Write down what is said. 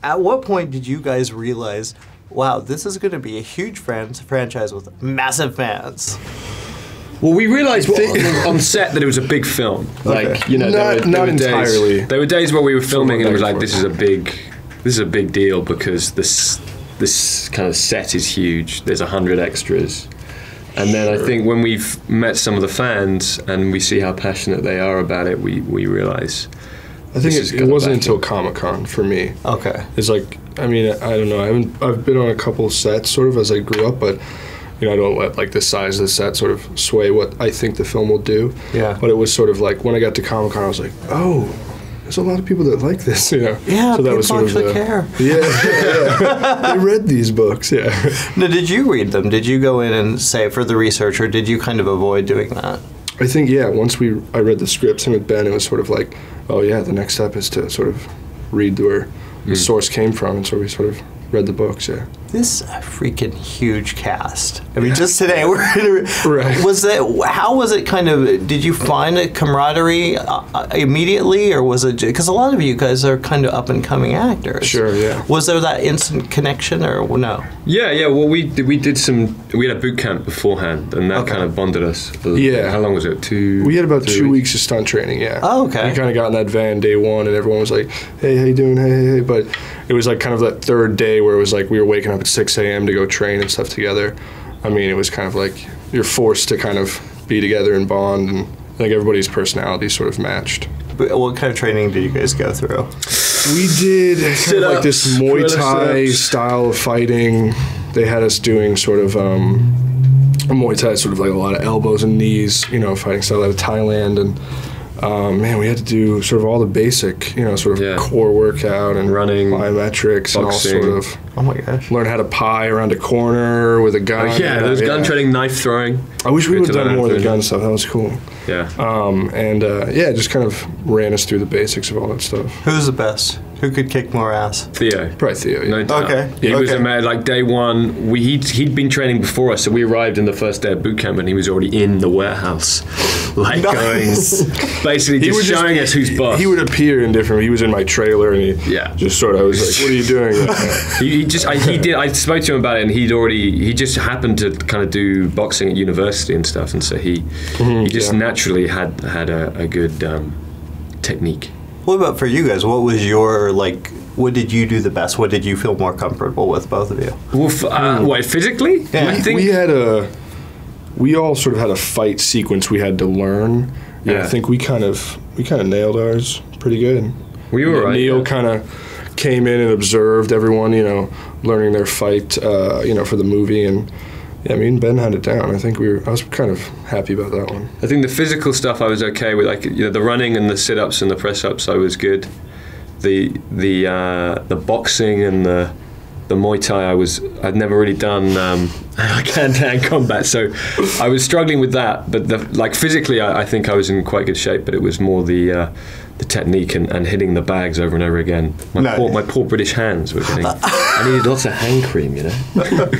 At what point did you guys realize, wow, this is going to be a huge franchise with massive fans? Well, we realised on set that it was a big film. Like, you know, not entirely. There were days where we were filming and it was like, this is a big deal because this kind of set is huge. There's 100 extras. And then I think when we've met some of the fans and we see how passionate they are about it, we realise. I think it wasn't until Comic-Con for me. Okay. It's like, I mean, I don't know. I've been on a couple sets sort of as I grew up, but you know, I don't let like the size of the set sort of sway what I think the film will do. Yeah. But it was sort of like when I got to Comic-Con, I was like, oh, there's a lot of people that like this, you know. Yeah, so that people was sort actually of care. Yeah. They read these books, yeah. Now, did you read them? Did you go in and say for the research, or did you kind of avoid doing that? I think, yeah, once I read the scripts and with Ben, it was sort of like, oh yeah, the next step is to sort of read where the source came from, and so we sort of read the books, yeah. This freaking huge cast. I mean, just today we're right. How was it kind of, did you find a camaraderie immediately, or was it, because a lot of you guys are kind of up and coming actors. Sure, yeah. Was there that instant connection, or no? Yeah, well we had a boot camp beforehand, and that kind of bonded us. Yeah. How long was it? We had about 2 weeks of stunt training, yeah. Oh, okay. We kind of got in that van day one, and everyone was like, hey, how you doing, hey, but it was like kind of that third day where it was like we were waking up at 6 a.m. to go train and stuff together. I mean, it was kind of like you're forced to kind of be together and bond, and I think everybody's personalities sort of matched. But what kind of training did you guys go through? We did kind of like this Muay Thai style of fighting. They had us doing sort of Muay Thai, sort of like a lot of elbows and knees, you know, fighting style out of Thailand, and man, we had to do sort of all the basic, you know, sort of core workout and running, plyometrics, and all sort of. Oh my gosh! Learn how to pie around a corner with a gun. Yeah, there was gun training, knife throwing. I wish we would have done more of the gun stuff. That was cool. Yeah. Yeah, just kind of ran us through the basics of all that stuff. Who's the best? Who could kick more ass? Theo. Probably Theo, yeah. No doubt. Okay. He was a man, like day one, he'd been training before us, so we arrived in the first day of boot camp and he was already in the warehouse. Like nice. going, basically just showing us who's boss. He would appear in different, he was in my trailer and he just sort of, I was like, what are you doing? I spoke to him about it, and he just happened to kind of do boxing at university and stuff, and so he just naturally had a good technique. What about for you guys? What was your, like, what did you do the best? What did you feel more comfortable with, both of you? Well, what, physically? Yeah. I think we all sort of had a fight sequence we had to learn. Yeah. I think we kind of nailed ours pretty good. We were right. Neil kind of came in and observed everyone, you know, learning their fight, you know, for the movie, and yeah, me and Ben had it down. I think I was kind of happy about that one. I think the physical stuff I was okay with, like, you know, the running and the sit-ups and the press-ups, I was good. The boxing and the Muay Thai, I'd never really done hand-to-hand combat, so I was struggling with that. But like physically, I think I was in quite good shape. But it was more the technique and hitting the bags over and over again. My poor British hands were getting. I needed lots of hand cream, you know.